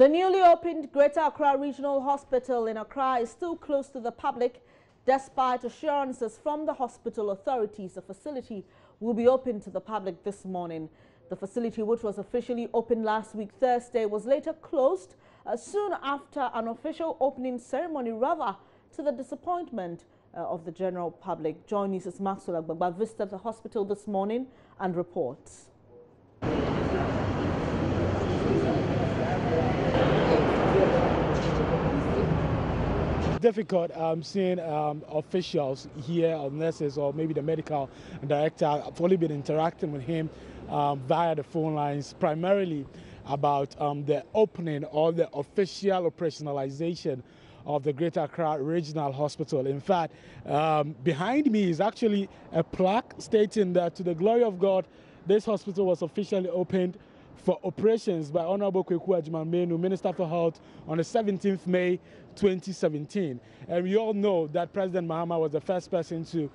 The newly opened Greater Accra Regional Hospital in Accra is still closed to the public, despite assurances from the hospital authorities. The facility will be open to the public this morning. The facility, which was officially opened last week Thursday, was later closed soon after an official opening ceremony, rather to the disappointment of the general public. Join News' Maxwell Agbagba visited the hospital this morning and reports. Difficult seeing officials here, or nurses, or maybe the medical director. I've only been interacting with him via the phone lines, primarily about the opening or the official operationalization of the Greater Accra Regional Hospital. In fact, behind me is actually a plaque stating that, to the glory of God, this hospital was officially opened for operations by Honorable Kweku Ajimamenu, Minister for Health, on the 17th May 2017. And we all know that President Mahama was the first person to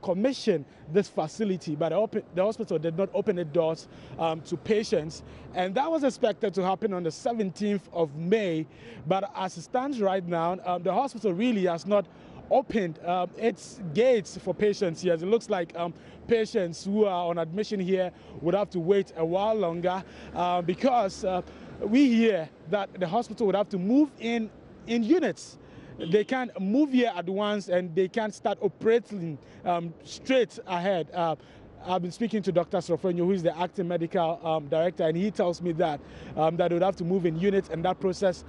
commission this facility, but the hospital did not open its doors to patients. And that was expected to happen on the 17th of May. But as it stands right now, the hospital really has not opened its gates for patients here. It looks like patients who are on admission here would have to wait a while longer because we hear that the hospital would have to move in units. They can't move here at once and they can't start operating straight ahead. I've been speaking to Dr. Srofenyo, who is the acting medical director, and he tells me that they would have to move in units, and that process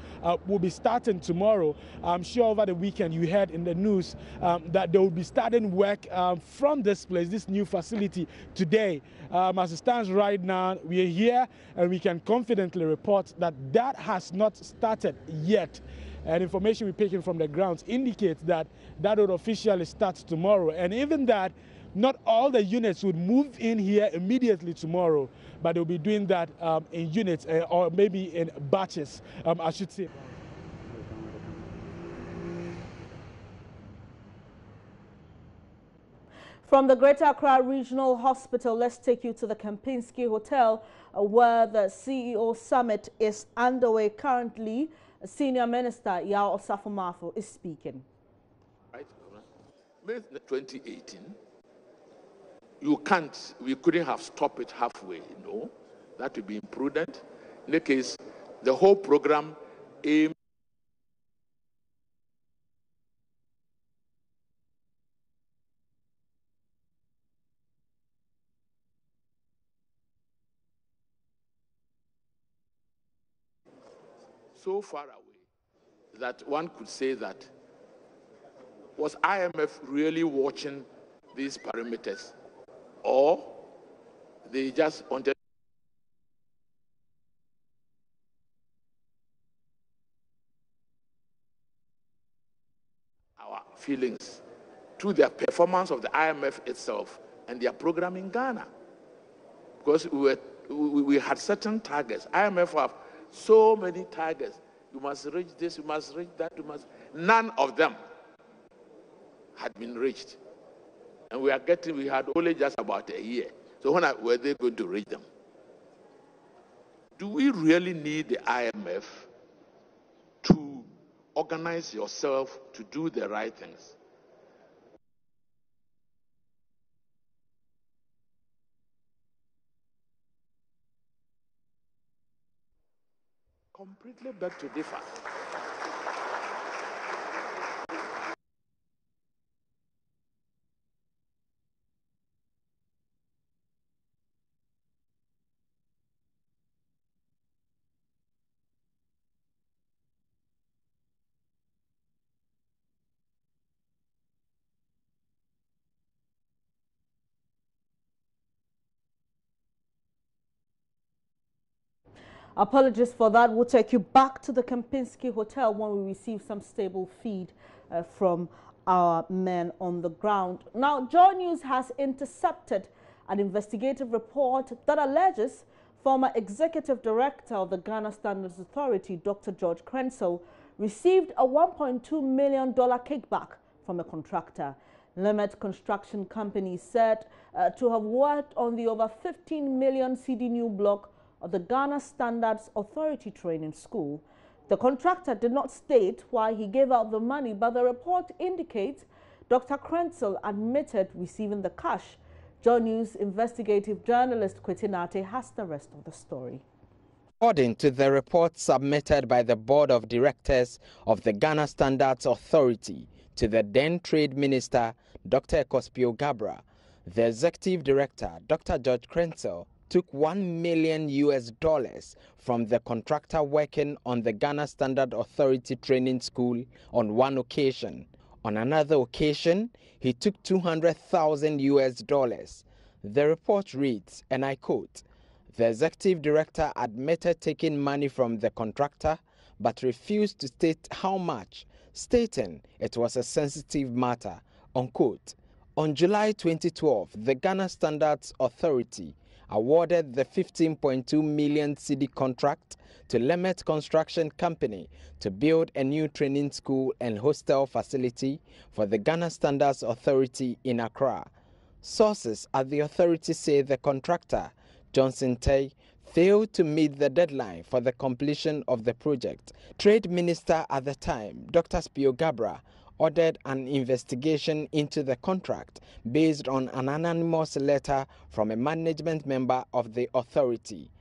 will be starting tomorrow. I'm sure over the weekend you heard in the news that they will be starting work from this place, this new facility, today. As it stands right now, we are here and we can confidently report that that has not started yet. And information we're taking from the grounds indicates that that would officially start tomorrow. And even that, not all the units would move in here immediately tomorrow, but they'll be doing that in units or maybe in batches, I should say. From the Greater Accra Regional Hospital, let's take you to the Kempinski Hotel, where the CEO Summit is underway currently. Senior Minister Yao Osafo-Maafo is speaking. Right. May 2018. We couldn't have stopped it halfway, no. That would be imprudent. In the case, the whole program aimed so far away that one could say that, was IMF really watching these parameters? Or they just wanted our feelings to the performance of the IMF itself and their program in Ghana. Because we had certain targets. IMF have so many targets. You must reach this, you must reach that, you must. None of them had been reached. And we had only just about a year. So were they going to reach them? Do we really need the IMF to organize yourself to do the right things? Completely beg to differ. Apologies for that. We'll take you back to the Kempinski Hotel when we receive some stable feed from our men on the ground. Now, Joy News has intercepted an investigative report that alleges former executive director of the Ghana Standards Authority, Dr. George Crenshaw, received a $1.2 million kickback from a contractor. Limit Construction Company said to have worked on the over 15 million CD new block of the Ghana Standards Authority Training School. The contractor did not state why he gave out the money, but the report indicates Dr. Krenzel admitted receiving the cash. Joy News investigative journalist Kwetinate has the rest of the story. According to the report submitted by the Board of Directors of the Ghana Standards Authority to the then Trade Minister, Dr. Ekospio Gabra, the Executive Director, Dr. George Krenzel, took $1 million from the contractor working on the Ghana Standard Authority Training School on one occasion. On another occasion, he took $200,000. The report reads, and I quote, "The executive director admitted taking money from the contractor but refused to state how much, stating it was a sensitive matter," unquote. On July 2012, the Ghana Standards Authority awarded the 15.2 million cedi contract to Lemet Construction Company to build a new training school and hostel facility for the Ghana Standards Authority in Accra. Sources at the authority say the contractor, Johnson Tay, failed to meet the deadline for the completion of the project. Trade Minister at the time, Dr. Spio Gabra, ordered an investigation into the contract based on an anonymous letter from a management member of the authority.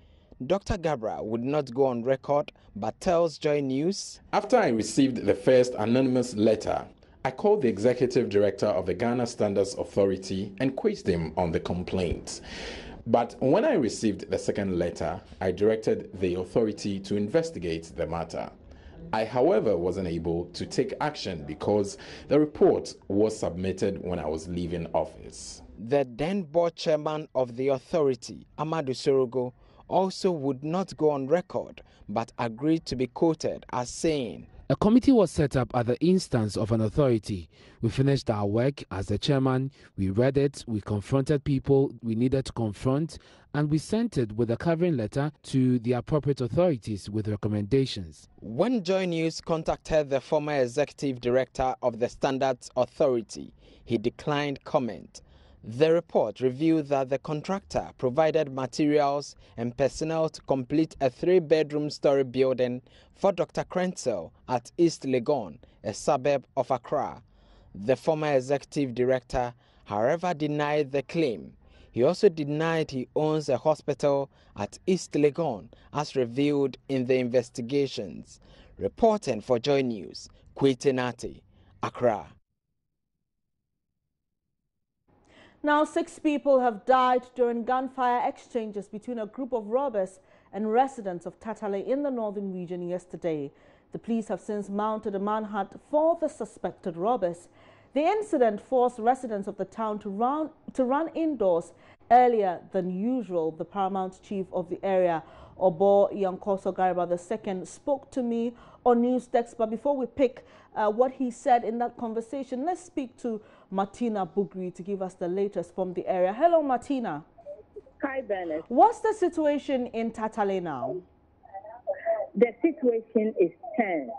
Dr. Gabra would not go on record but tells Joy News, "After I received the first anonymous letter, I called the executive director of the Ghana Standards Authority and quizzed him on the complaint. But when I received the second letter, I directed the authority to investigate the matter. I, however, wasn't able to take action because the report was submitted when I was leaving office." The then board chairman of the authority, Amadou Sorogo, also would not go on record but agreed to be quoted as saying, "A committee was set up at the instance of an authority. We finished our work as the chairman, we read it, we confronted people we needed to confront, and we sent it with a covering letter to the appropriate authorities with recommendations." When Joy News contacted the former executive director of the Standards Authority, he declined comment. The report revealed that the contractor provided materials and personnel to complete a 3-bedroom story building for Dr. Krenzel at East Legon, a suburb of Accra. The former executive director, however, denied the claim. He also denied he owns a hospital at East Legon, as revealed in the investigations. Reporting for Joy News, Kwetinate, Accra. Now, 6 people have died during gunfire exchanges between a group of robbers and residents of Tatale in the northern region yesterday. The police have since mounted a manhunt for the suspected robbers. The incident forced residents of the town to run indoors earlier than usual. The paramount chief of the area, Obo Yankoso Gariba II, spoke to me on News Desk. But before we pick what he said in that conversation, let's speak to Martina Bugri to give us the latest from the area. Hello, Martina. Hi, Bernard. What's the situation in Tatale now? The situation is tense.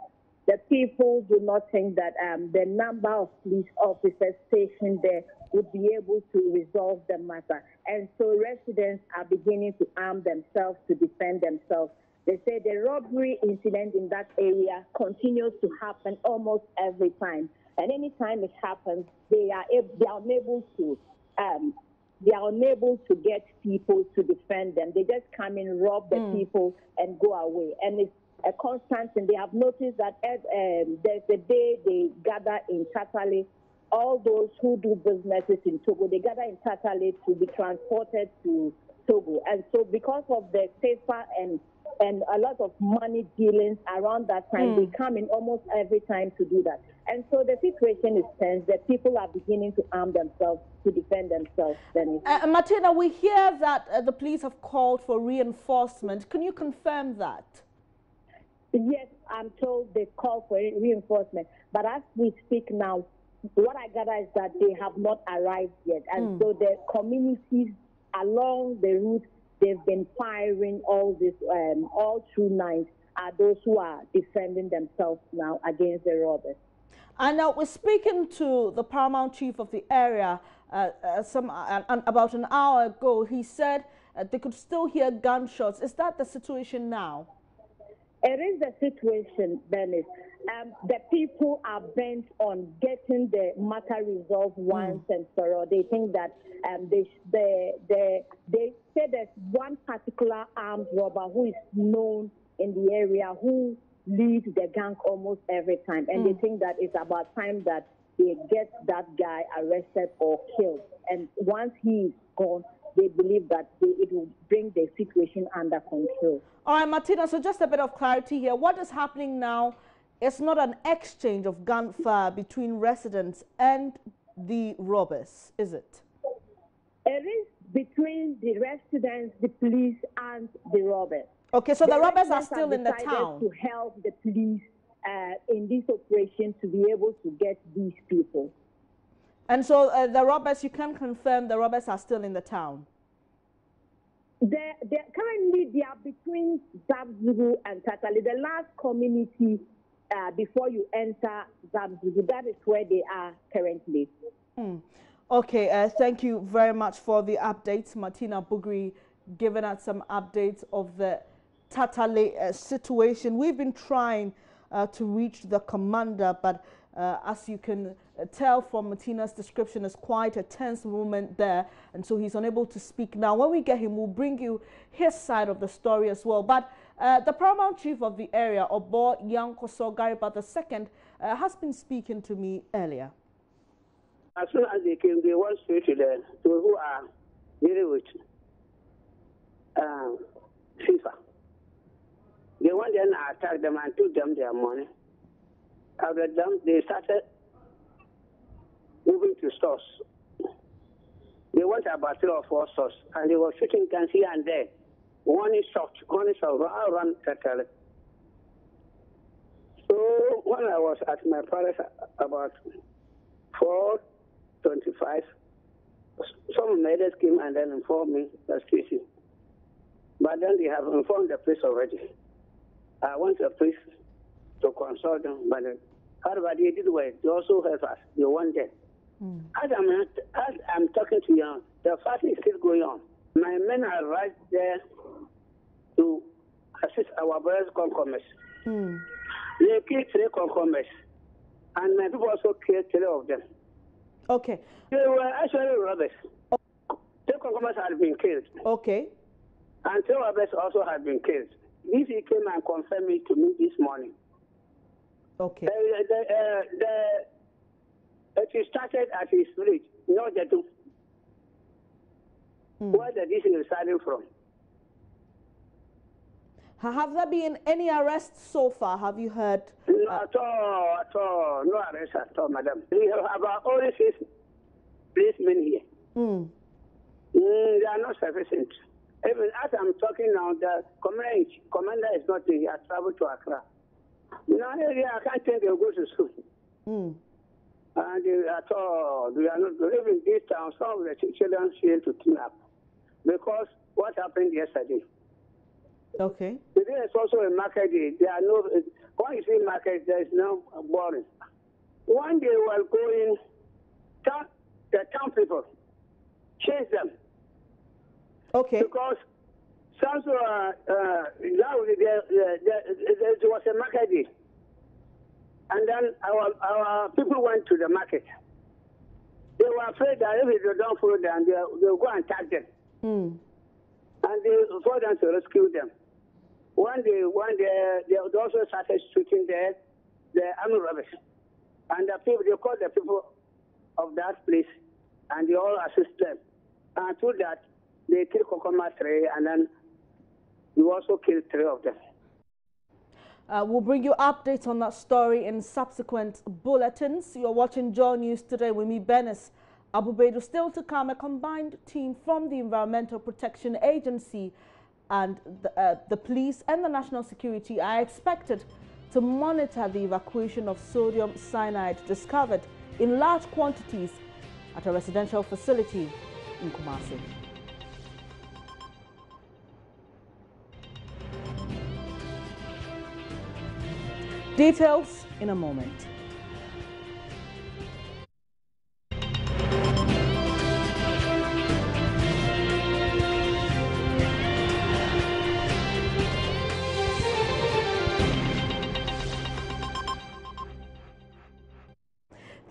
The people do not think that the number of police officers stationed there would be able to resolve the matter. And so residents are beginning to arm themselves to defend themselves. They say the robbery incident in that area continues to happen almost every time. And anytime it happens, they are unable to get people to defend them. They just come in, rob the people, and go away. And it's a constant thing. They have noticed that there's a day they gather in Tatale. All those who do businesses in Togo, they gather in Tatale to be transported to Togo. And so because of the safer and a lot of money dealings around that time, they come in almost every time to do that. And so the situation is tense. The people are beginning to arm themselves to defend themselves. Martina, we hear that the police have called for reinforcement. Can you confirm that? Yes, I'm told they call for reinforcement. But as we speak now, what I gather is that they have not arrived yet. And so the communities along the route, they've been firing all through night, are those who are defending themselves now against the robbers. And now we're speaking to the paramount chief of the area about an hour ago. He said they could still hear gunshots. Is that the situation now? It is the situation, Dennis. The people are bent on getting the matter resolved once and for all. They think that they say there's one particular armed robber who is known in the area who leads the gang almost every time, and they think that it's about time that they get that guy arrested or killed. And once he is gone, they believe that it will bring the situation under control. All right, Martina, so just a bit of clarity here. What is happening now is not an exchange of gunfire between residents and the robbers, is it? It is between the residents, the police, and the robbers. Okay, so the robbers are still in the town. To help the police in this operation to be able to get these people. And so the robbers, you can confirm the robbers are still in the town? Currently, they are between Zabzuru and Tatali, the last community before you enter Zabzuru. That is where they are currently. Okay, thank you very much for the updates. Martina Bugri giving us some updates of the Tatale situation. We've been trying to reach the commander, but as you can tell from Martina's description, it's quite a tense moment there, and so he's unable to speak now. When we get him, we'll bring you his side of the story as well. But the paramount chief of the area, Obo Yankoso Gariba II, has been speaking to me earlier. As soon as they came, they went straight to the who are dealing with FIFA. They went and attacked them and took them their money. After them, they started moving to stores. They went about 3 or 4 stores, and they were shooting guns here and there. One is shot, run Tatale. So when I was at my palace about 4:25, some Maiden came and then informed me that's Tracy. But then they have informed the police already. I went to the police to consult them, but however they did well. They also helped us. They went there. As I'm talking to you, the fighting is still going on. My men are right there to assist our brothers concomers. They killed 3 concomers, and my people also killed 3 of them. Okay. They were actually robbers. 3 concomers had been killed. Okay. And 3 robbers also had been killed. This he came and confirmed it to me this morning. Okay. It started at his village, not the two. Where the this is starting from. Have there been any arrests so far? Have you heard? No, at all. No arrests at all, madam. We have about only 6 policemen here. They are not sufficient. Even as I'm talking now, the commander is not here. He has traveled to Accra. Now, I can't think they'll go to school. And at all, they are not. Even this town, some of the children fail to clean up. Because what happened yesterday? Okay. Today is also a market day. There are no. When you see market, there is no boring. One day we are going. The town people chase them. Okay. Because some there was a market day, and then our people went to the market. They were afraid that if they don't follow them, they'll go and attack them. And they for them to rescue them. One day, they also started shooting the army robbers. And the people, they called the people of that place, and they all assist them. And through that, they killed Kokoma 3, and then we also killed 3 of them. We'll bring you updates on that story in subsequent bulletins. You're watching Joy News today with me, Benis Abubedu. Still to come, a combined team from the Environmental Protection Agency and the police and the national security are expected to monitor the evacuation of sodium cyanide discovered in large quantities at a residential facility in Kumasi. Details in a moment.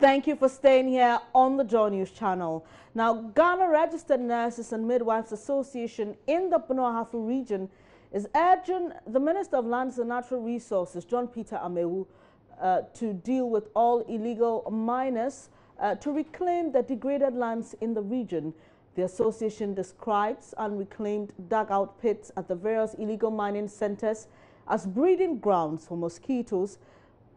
Thank you for staying here on the Joy News channel. Now, Ghana Registered Nurses and Midwives Association in the Bono-Ahafo region is urging the Minister of Lands and Natural Resources, John Peter Amewu, to deal with all illegal miners to reclaim the degraded lands in the region. The association describes unreclaimed dugout pits at the various illegal mining centers as breeding grounds for mosquitoes,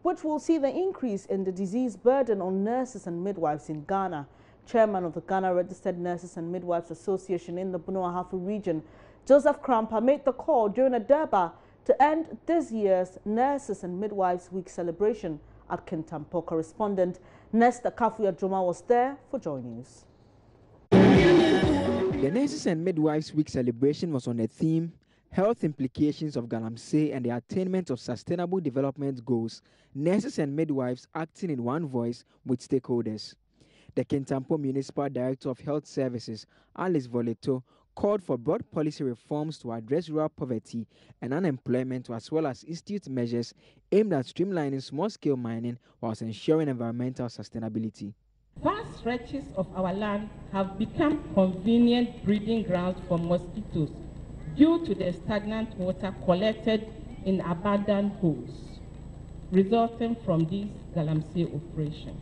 which will see the increase in the disease burden on nurses and midwives in Ghana. Chairman of the Ghana Registered Nurses and Midwives Association in the Bono-Ahafo region, Joseph Krampa, made the call during a Durbar to end this year's Nurses and Midwives Week celebration at Kintampo. Correspondent Nesta Kafuya-Joma was there for Joy News. The Nurses and Midwives Week celebration was on the theme Health Implications of Galamsey and the Attainment of Sustainable Development Goals, Nurses and Midwives Acting in One Voice with Stakeholders. The Kintampo Municipal Director of Health Services, Alice Voleto, called for broad policy reforms to address rural poverty and unemployment, as well as institute measures aimed at streamlining small-scale mining whilst ensuring environmental sustainability. Vast stretches of our land have become convenient breeding grounds for mosquitoes due to the stagnant water collected in abandoned holes resulting from these Galamsey operations.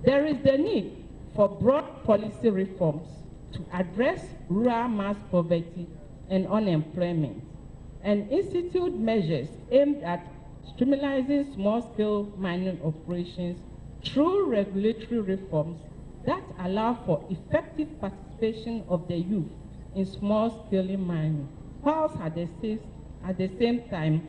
There is the need for broad policy reforms to address rural mass poverty and unemployment, and institute measures aimed at streamlining small-scale mining operations through regulatory reforms that allow for effective participation of the youth in small-scale mining, whilst at the same time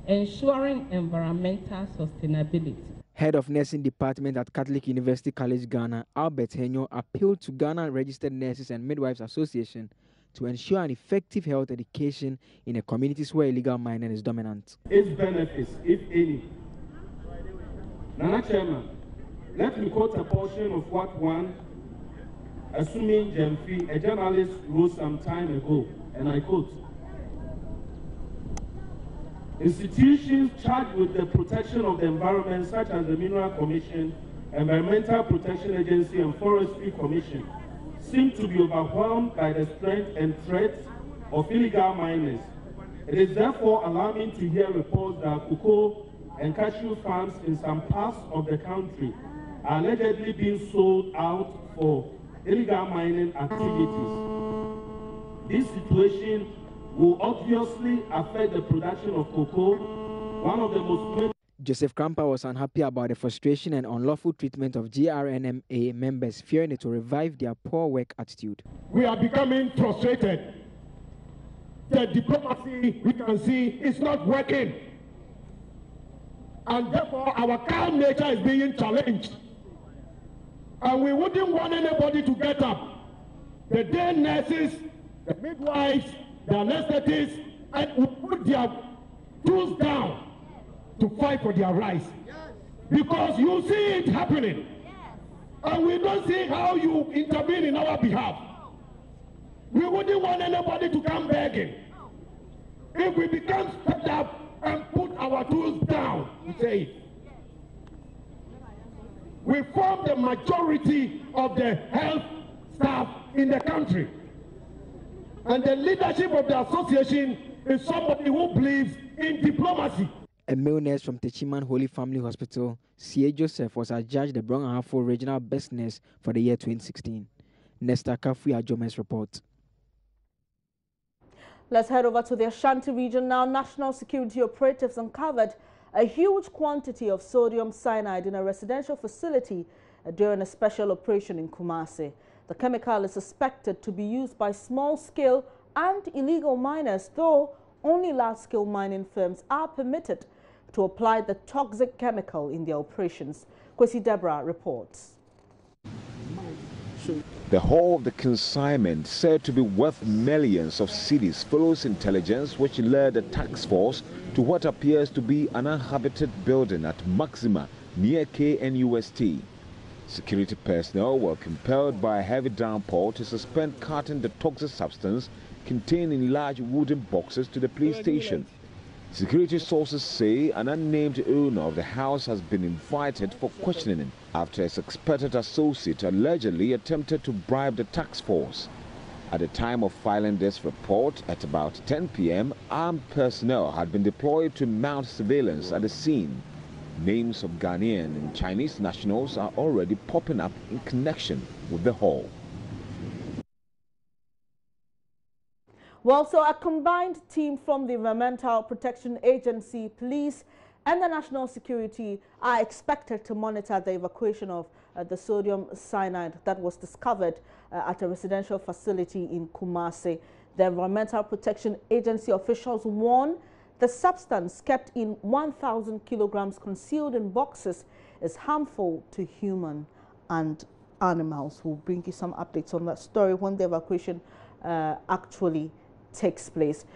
ensuring environmental sustainability. Head of Nursing Department at Catholic University College Ghana, Albert Henyo, appealed to Ghana Registered Nurses and Midwives Association to ensure an effective health education in the communities where illegal mining is dominant. Its benefits, if any. Nana Chairman, let me quote a portion of what one, assuming Jemfi, a journalist, wrote some time ago, and I quote, "Institutions charged with the protection of the environment, such as the Mineral Commission, Environmental Protection Agency, and Forestry Commission, seem to be overwhelmed by the strength and threats of illegal miners. It is therefore alarming to hear reports that cocoa and cashew farms in some parts of the country are allegedly being sold out for illegal mining activities. This situation will obviously affect the production of cocoa, one of the most... Joseph Krampa was unhappy about the frustration and unlawful treatment of GRNMA members, fearing it will revive their poor work attitude. We are becoming frustrated. The diplomacy we can see is not working. And therefore our calm nature is being challenged. And we wouldn't want anybody to get up. The day nurses, the midwives, the anesthetists, and will put their tools down to fight for their rights. Because you see it happening. And we don't see how you intervene in our behalf. We wouldn't want anybody to come begging. If we become stepped up and put our tools down, we say it. We form the majority of the health staff in the country. And the leadership of the association is somebody who believes in diplomacy. A male nurse from Techiman Holy Family Hospital, C.A. Joseph, was adjudged the Bono-Ahafo Regional Best Nurse for the year 2016. Nesta Kafuya-Joma's report. Let's head over to the Ashanti region now. National security operatives uncovered a huge quantity of sodium cyanide in a residential facility during a special operation in Kumasi. The chemical is suspected to be used by small-scale and illegal miners, though only large-scale mining firms are permitted to apply the toxic chemical in their operations. Kwesi Deborah reports. The haul of the consignment, said to be worth millions of cedis, follows intelligence which led the task force to what appears to be an uninhabited building at Maxima near KNUST. Security personnel were compelled by a heavy downpour to suspend carting the toxic substance contained in large wooden boxes to the police station. Security sources say an unnamed owner of the house has been invited for questioning after a suspected associate allegedly attempted to bribe the task force. At the time of filing this report, at about 10 p.m., armed personnel had been deployed to mount surveillance at the scene. Names of Ghanaian and Chinese nationals are already popping up in connection with the haul. Well, so a combined team from the Environmental Protection Agency, police, and the National Security are expected to monitor the evacuation of the sodium cyanide that was discovered at a residential facility in Kumasi. The Environmental Protection Agency officials warn the substance kept in 1,000 kilograms concealed in boxes is harmful to human and animals. We'll bring you some updates on that story when the evacuation actually takes place.